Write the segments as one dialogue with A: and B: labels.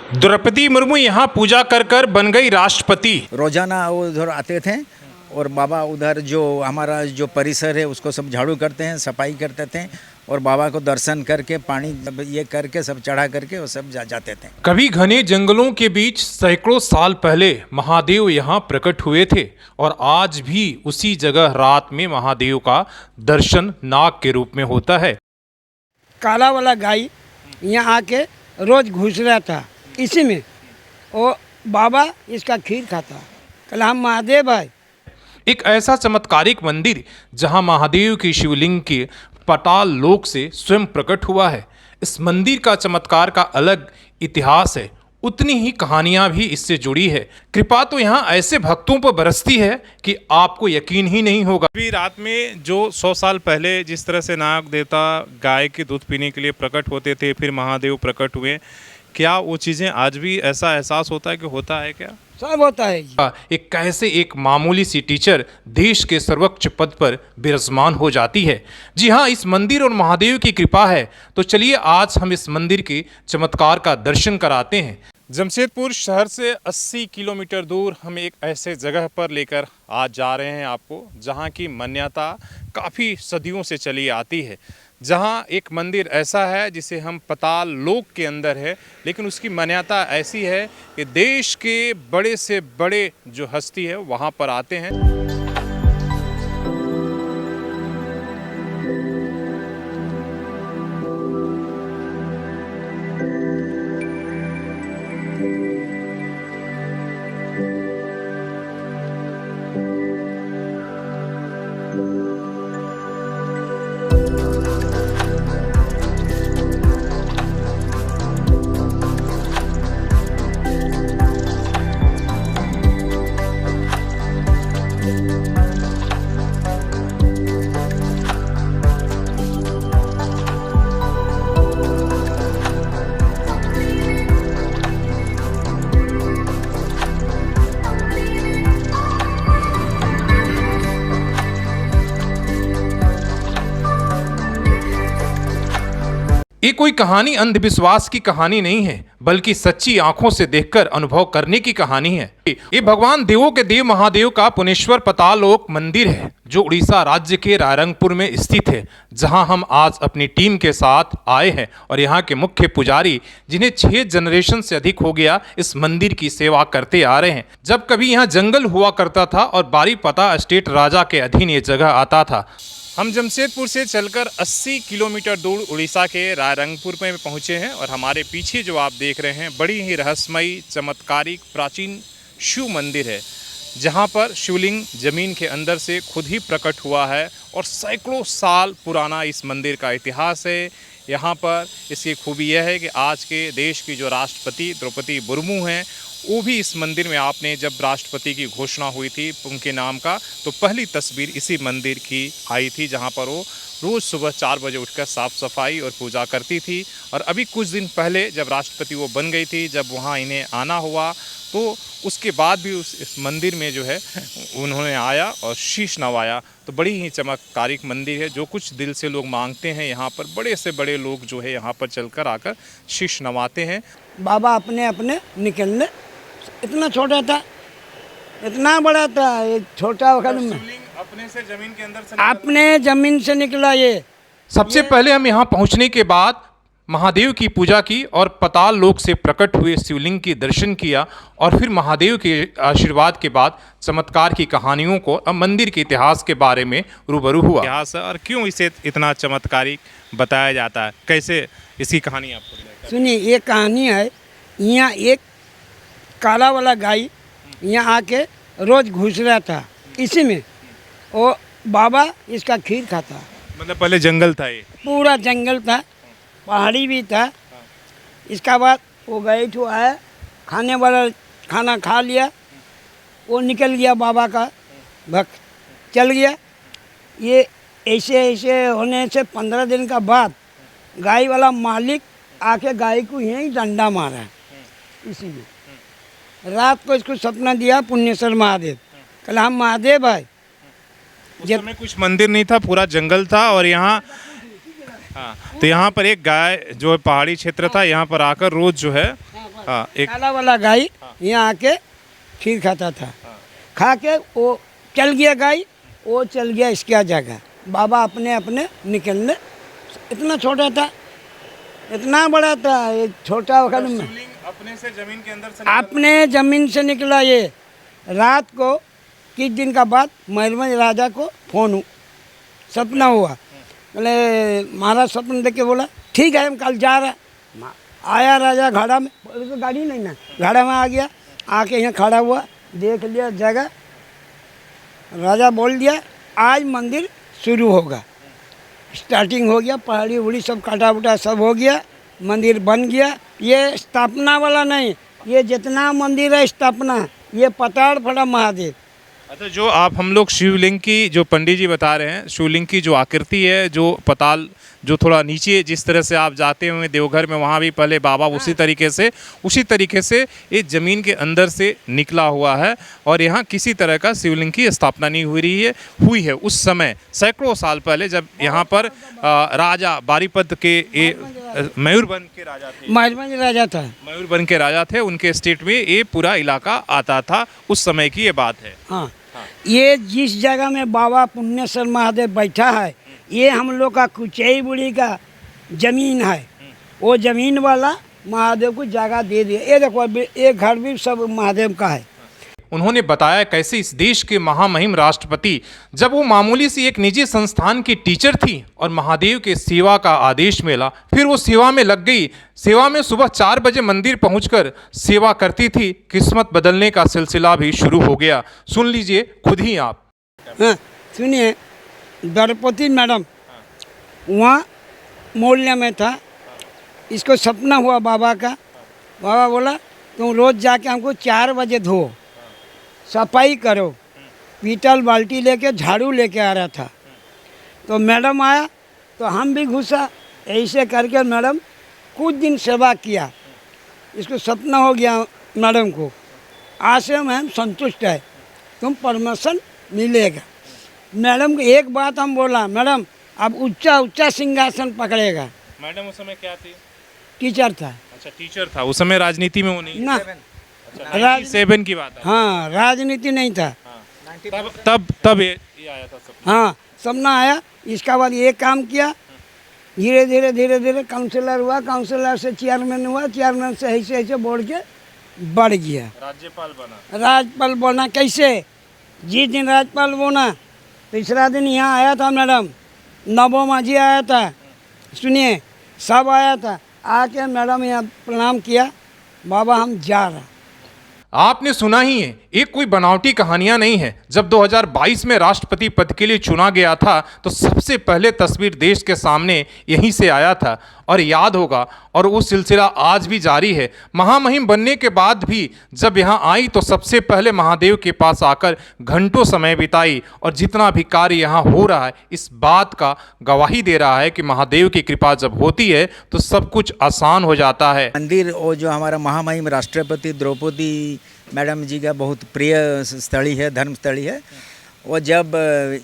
A: द्रौपदी मुर्मू यहाँ पूजा कर कर बन गई राष्ट्रपति।
B: रोजाना वो उधर आते थे और बाबा उधर जो हमारा जो परिसर है उसको सब झाड़ू करते हैं, सफाई करते थे और बाबा को दर्शन करके पानी ये करके सब चढ़ा करके वो सब जाते थे।
A: कभी घने जंगलों के बीच सैकड़ों साल पहले महादेव यहाँ प्रकट हुए थे और आज भी उसी जगह रात में महादेव का दर्शन नाग के रूप में होता है।
C: काला वाला गाय यहाँ आके रोज घुस रहा था इसी में, और बाबा इसका खीर खाता। कल हम महादेव है।
A: एक ऐसा चमत्कारिक मंदिर जहां महादेव की शिवलिंग के पाताल लोक से स्वयं प्रकट हुआ है। इस मंदिर का चमत्कार का अलग इतिहास है, उतनी ही कहानियां भी इससे जुड़ी है। कृपा तो यहाँ ऐसे भक्तों पर बरसती है कि आपको यकीन ही नहीं होगा।
D: अभी रात में जो 100 साल पहले जिस तरह से नाग देवता गाय के दूध पीने के लिए प्रकट होते थे, फिर महादेव प्रकट हुए, क्या वो चीज़ें आज भी ऐसा एहसास होता है कि होता है क्या?
C: सब होता है जी।
A: एक कैसे एक मामूली सी टीचर देश के सर्वोच्च पद पर विराजमान हो जाती है। जी हाँ, इस मंदिर और महादेव की कृपा है। तो चलिए आज हम इस मंदिर के चमत्कार का दर्शन कराते हैं।
D: जमशेदपुर शहर से 80 किलोमीटर दूर हम एक ऐसे जगह पर लेकर आज जा रहे हैं आपको, जहाँ की मान्यता काफ़ी सदियों से चली आती है। जहाँ एक मंदिर ऐसा है जिसे हम पाताल लोक के अंदर है, लेकिन उसकी मान्यता ऐसी है कि देश के बड़े से बड़े जो हस्ती है वहाँ पर आते हैं।
A: ये कोई कहानी अंधविश्वास की कहानी नहीं है, बल्कि सच्ची आंखों से देखकर अनुभव करने की कहानी है। ये भगवान देवों के देव महादेव का पुनेश्वर पाताललोक मंदिर है, जो उड़ीसा राज्य के रायरंगपुर में स्थित है, जहां हम आज अपनी टीम के साथ आए हैं। और यहाँ के मुख्य पुजारी, जिन्हें 6 जनरेशन से अधिक हो गया इस मंदिर की सेवा करते आ रहे हैं। जब कभी यहाँ जंगल हुआ करता था और बारीपदा स्टेट राजा के अधीन ये जगह आता था।
D: हम जमशेदपुर से चलकर 80 किलोमीटर दूर उड़ीसा के रायरंगपुर में पहुंचे हैं और हमारे पीछे जो आप देख रहे हैं बड़ी ही रहस्यमयी चमत्कारिक प्राचीन शिव मंदिर है, जहां पर शिवलिंग जमीन के अंदर से खुद ही प्रकट हुआ है और सैकड़ों साल पुराना इस मंदिर का इतिहास है। यहाँ पर इसकी खूबी यह है कि आज के देश की जो राष्ट्रपति द्रौपदी मुर्मू हैं, वो भी इस मंदिर में, आपने जब राष्ट्रपति की घोषणा हुई थी उनके नाम का, तो पहली तस्वीर इसी मंदिर की आई थी, जहां पर वो रोज़ सुबह 4 बजे उठकर साफ़ सफाई और पूजा करती थी। और अभी कुछ दिन पहले जब राष्ट्रपति वो बन गई थी, जब वहाँ इन्हें आना हुआ, तो उसके बाद भी इस मंदिर में जो है उन्होंने आया और शीश नवाया। तो बड़ी ही चमत्कारिक मंदिर है। जो कुछ दिल से लोग मांगते हैं, यहाँ पर बड़े से बड़े लोग जो है यहाँ पर चलकर आकर शीश नवाते हैं।
C: बाबा अपने अपने निकलने, इतना छोटा था, इतना बड़ा था, एक छोटा वक्त में
D: अपने से जमीन के अंदर से
C: अपने जमीन से निकला ये।
A: सबसे पहले हम यहाँ पहुँचने के बाद महादेव की पूजा की और पाताल लोक से प्रकट हुए शिवलिंग की दर्शन किया और फिर महादेव के आशीर्वाद के बाद चमत्कार की कहानियों को, मंदिर के इतिहास के बारे में रूबरू हुआ।
D: इतिहास और क्यों इसे इतना चमत्कारिक बताया जाता है, कैसे इसकी कहानी आपको?
C: सुनिए, ये कहानी है। यहाँ एक काला वाला गाय यहाँ आके रोज घुस रहा था इसी में, और बाबा इसका खीर खाता।
D: मतलब पहले जंगल था, ये
C: पूरा जंगल था, पहाड़ी भी था। इसका बाद वो गए ठो आया, खाने वाला खाना खा लिया, वो निकल गया, बाबा का भक्त चल गया। ये ऐसे ऐसे होने से 15 दिन का बाद गाय वाला मालिक आके गाय को यहीं डंडा मारा है। इसी में रात को इसको सपना दिया पुण्येश्वर महादेव। कल हम महादेव है।
D: उस समय कुछ मंदिर नहीं था, पूरा जंगल था। और यहाँ हाँ, तो यहाँ पर एक गाय जो है, पहाड़ी क्षेत्र था, यहाँ पर आकर रोज जो है हाँ, एक
C: काला वाला गाय यहाँ आके खीर खाता था। खा के वो चल गया गाय, वो चल गया इसका जगह। बाबा अपने अपने निकलने, इतना छोटा था, इतना बड़ा था, ये छोटा वक्त में
D: शिवलिंग अपने से जमीन के अंदर से
C: अपने ज़मीन से निकला। ये रात को कुछ दिन का बाद मयूरभंज राजा को फोन सपना हुआ। बोले महाराज सपना देख के बोला ठीक है हम कल जा रहा। आया राजा घाड़ा में, तो गाड़ी नहीं ना, घाड़ा में आ गया, आके यहाँ खड़ा हुआ, देख लिया जगह। राजा बोल दिया आज मंदिर शुरू होगा। स्टार्टिंग हो गया, पहाड़ी उड़ी सब काटा उटा सब हो गया, मंदिर बन गया। ये स्थापना वाला नहीं, ये जितना मंदिर है स्थापना, ये पताड़ पड़ा महादेव।
D: अच्छा, जो आप हम लोग शिवलिंग की, जो पंडित जी बता रहे हैं, शिवलिंग की जो आकृति है, जो पताल जो थोड़ा नीचे जिस तरह से आप जाते हुए देवघर में, वहाँ भी पहले बाबा उसी तरीके से ये ज़मीन के अंदर से निकला हुआ है। और यहाँ किसी तरह का शिवलिंग की स्थापना नहीं हुई है उस समय सैकड़ों साल पहले, जब यहाँ पर राजा बारीपद के मयूरभंज के राजा थे,
C: मयूरभंज राजा था,
D: मयूरभंज के राजा थे, उनके स्टेट में ये पूरा इलाका आता था, उस समय की ये बात है।
C: हाँ, ये जिस जगह में बाबा पुण्येश्वर महादेव बैठा है, ये हम लोग का कुचई बुढ़ी का जमीन है। वो जमीन वाला महादेव को जगह दे दिया। ये देखो एक घर भी सब महादेव का है।
A: उन्होंने बताया कैसे इस देश के महामहिम राष्ट्रपति जब वो मामूली सी एक निजी संस्थान की टीचर थी और महादेव के सेवा का आदेश मिला, फिर वो सेवा में लग गई। सेवा में सुबह 4 बजे मंदिर पहुंचकर सेवा करती थी। किस्मत बदलने का सिलसिला भी शुरू हो गया। सुन लीजिए खुद ही आप।
C: हाँ, सुनिए, द्रौपदी मैडम वहाँ मोहल्ले में था। इसको सपना हुआ बाबा का। बाबा बोला तुम रोज़ जाके हमको 4 बजे धो, सफाई करो। पीतल बाल्टी लेके झाड़ू लेके आ रहा था, तो मैडम आया तो हम भी घुसा। ऐसे करके मैडम कुछ दिन सेवा किया। इसको सपना हो गया मैडम को, आज से हम संतुष्ट है, तुम प्रमोशन मिलेगा। मैडम को एक बात हम बोला, मैडम अब ऊंचा सिंहासन पकड़ेगा।
D: मैडम उस समय क्या थी?
C: टीचर था।
D: अच्छा, टीचर था उस समय, राजनीति में वो नहीं?
C: ना,
D: 97 की बात है।
C: हाँ, राजनीति नहीं था।
D: तब ये आया था सब।
C: हाँ, सपना आया। इसका बाद ये काम किया, धीरे धीरे काउंसलर हुआ, काउंसलर से चेयरमैन हुआ, चेयरमैन से ऐसे बढ़ के बढ़ गया, राज्यपाल बना। कैसे? जिस दिन राज्यपाल बना तीसरा दिन यहाँ आया था मैडम, नवो माझी आया था, सुनिए सब आया था। आके मैडम यहाँ प्रणाम किया, बाबा हम जा रहे।
A: आपने सुना ही है, एक कोई बनावटी कहानियां नहीं है। जब 2022 में राष्ट्रपति पद के लिए चुना गया था तो सबसे पहले तस्वीर देश के सामने यहीं से आया था और याद होगा, और वो सिलसिला आज भी जारी है। महामहिम बनने के बाद भी जब यहाँ आई तो सबसे पहले महादेव के पास आकर घंटों समय बिताई, और जितना भी कार्य यहाँ हो रहा है इस बात का गवाही दे रहा है कि महादेव की कृपा जब होती है तो सब कुछ आसान हो जाता है।
B: मंदिर वो जो हमारा महामहिम राष्ट्रपति द्रौपदी मैडम जी का बहुत प्रिय स्थली है, धर्म स्थली है। वो जब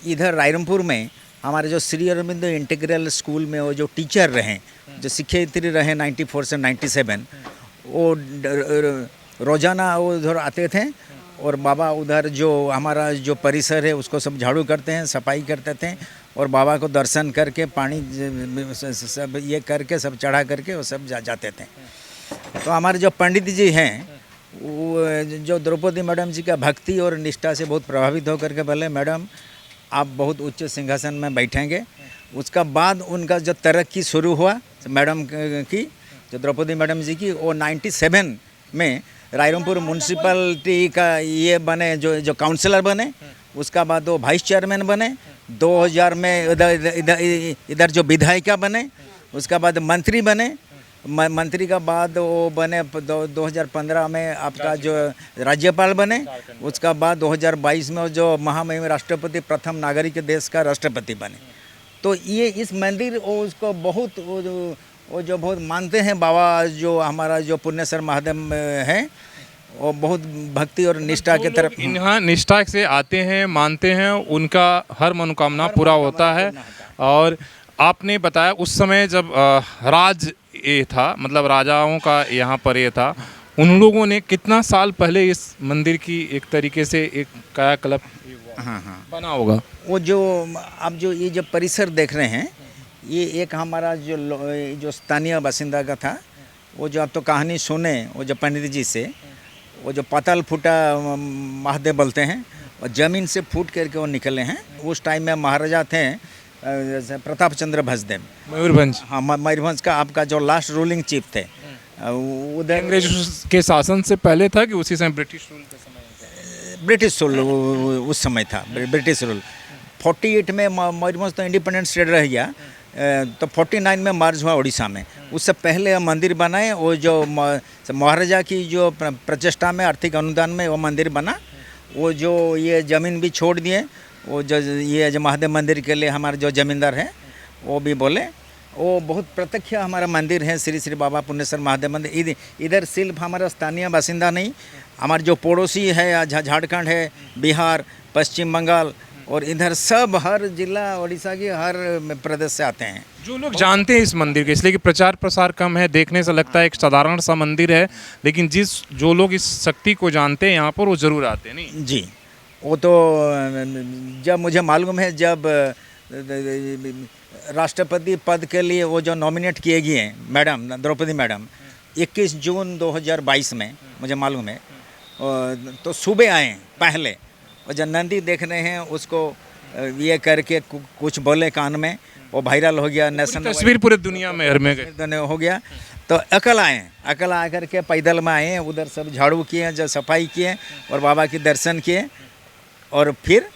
B: इधर रायरंगपुर में हमारे जो श्री अरविंदो इंटीग्रल स्कूल में वो जो टीचर रहे, जो शिक्षयित्री रहे 94 से 97, वो रोज़ाना वो उधर आते थे और बाबा उधर जो हमारा जो परिसर है उसको सब झाड़ू करते हैं, सफाई करते थे, और बाबा को दर्शन करके पानी सब ये करके सब चढ़ा करके वो सब जाते थे। तो हमारे जो पंडित जी हैं वो जो द्रौपदी मैडम जी का भक्ति और निष्ठा से बहुत प्रभावित होकर के बोले मैडम आप बहुत उच्च सिंहासन में बैठेंगे। उसका बाद उनका जो तरक्की शुरू हुआ मैडम की, जो द्रौपदी मैडम जी की, वो 97 में रायरंगपुर म्यूनसिपलिटी का ये बने, जो काउंसलर बने। उसका बाद वो वाइस चेयरमैन बने। 2000 में इधर जो विधायिका बने। उसका बाद मंत्री बने। मंत्री का बाद वो बने 2015 में आपका जो राज्यपाल बने। उसका बाद 2022 में जो महामहिम राष्ट्रपति प्रथम नागरिक देश का राष्ट्रपति बने। तो ये इस मंदिर उसको बहुत वो जो बहुत मानते हैं बाबा, जो हमारा जो पुण्येश्वर महादेव हैं, वो बहुत भक्ति और निष्ठा के तरफ
D: यहाँ निष्ठा से आते हैं, मानते हैं, उनका हर मनोकामना पूरा होता है। और आपने बताया उस समय जब राज ये था, मतलब राजाओं का यहाँ पर ये था, उन लोगों ने कितना साल पहले इस मंदिर की एक तरीके से एक कायाकल्प
B: हाँ हाँ।
D: बना होगा?
B: वो जो आप जो ये जो परिसर देख रहे हैं, ये एक हमारा जो स्थानीय बासिंदा का था। वो जो आप तो कहानी सुने वो जो पंडित जी से, वो जो पाताल फूटा महादेव बोलते हैं, और ज़मीन से फूट करके वो निकले हैं। उस टाइम में महाराजा थे प्रताप चंद्र भंजदेव,
D: मयूरभंज।
B: हाँ मयूरभंज का आपका जो लास्ट रूलिंग चीफ थे। उधर
D: अंग्रेज के शासन से पहले था कि उसी समय ब्रिटिश रूल के समय?
B: ब्रिटिश रूल उस समय था, ब्रिटिश रूल। 48 में मयूरभंज तो इंडिपेंडेंट स्टेट रह गया, तो 49 में मर्ज हुआ उड़ीसा में। उससे पहले मंदिर बनाए, वो जो महाराजा की जो प्रचेष्टा में, आर्थिक अनुदान में वो मंदिर बना। वो जो ये ज़मीन भी छोड़ दिए, वो जो ये जो महादेव मंदिर के लिए हमारे जो ज़मींदार हैं वो भी बोले, वो बहुत प्रत्यक्ष हमारा मंदिर है, श्री श्री बाबा पुण्येश्वर महादेव मंदिर। इधर सिर्फ हमारा स्थानीय बासिंदा नहीं, हमारे जो पड़ोसी है, झारखंड है, बिहार, पश्चिम बंगाल, और इधर सब हर जिला उड़ीसा के हर प्रदेश से आते हैं।
D: जो लोग जानते हैं इस मंदिर के, इसलिए कि प्रचार प्रसार कम है, देखने से लगता है एक साधारण सा मंदिर है, लेकिन जो लोग इस शक्ति को जानते हैं यहाँ पर, वो ज़रूर आते हैं। नहीं
B: जी, वो तो जब मुझे मालूम है, जब राष्ट्रपति पद के लिए वो जो नॉमिनेट किए गए हैं मैडम द्रौपदी मैडम, 21 जून 2022 में मुझे मालूम है, तो सुबह आए पहले, और जब नंदी देख रहे हैं उसको ये करके कुछ बोले कान में, वो वायरल हो गया, नेशनल
D: तस्वीर पूरे दुनिया में में गई
B: हो गया। तो अकल आ करके पैदल में आए, उधर सब झाड़ू किए, जब सफाई किए और बाबा के दर्शन किए, और फिर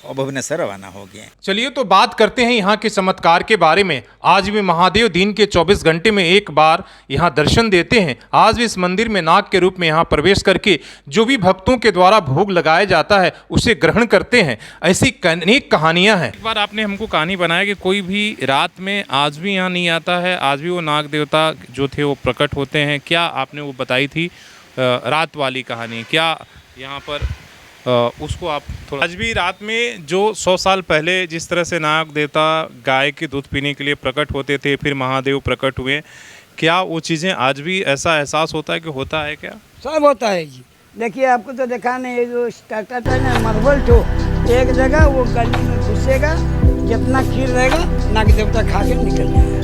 B: भुवनेश्वर रवाना हो गए।
A: चलिए तो बात करते हैं यहाँ के चमत्कार के बारे में। आज भी महादेव दिन के 24 घंटे में एक बार यहाँ दर्शन देते हैं। आज भी इस मंदिर में नाग के रूप में यहाँ प्रवेश करके जो भी भक्तों के द्वारा भोग लगाया जाता है उसे ग्रहण करते हैं। ऐसी अनेक कहानियाँ हैं।
D: एक बार आपने हमको कहानी बनाया कि कोई भी रात में आज भी यहाँ नहीं आता है, आज भी वो नाग देवता जो थे वो प्रकट होते हैं। क्या आपने वो बताई थी रात वाली कहानी, क्या यहाँ पर उसको आप थोड़ा, आज भी रात में जो 100 साल पहले जिस तरह से नाग देवता गाय के दूध पीने के लिए प्रकट होते थे, फिर महादेव प्रकट हुए, क्या वो चीज़ें आज भी ऐसा एहसास होता है कि होता है क्या?
C: सब होता है जी। देखिए आपको तो देखा नहीं, ये जो स्टार्टर है ना मार्बल ठो, एक जगह वो गली में घुसेगा, जितना खीर रहेगा नाग देवता खा के निकल जाएगा।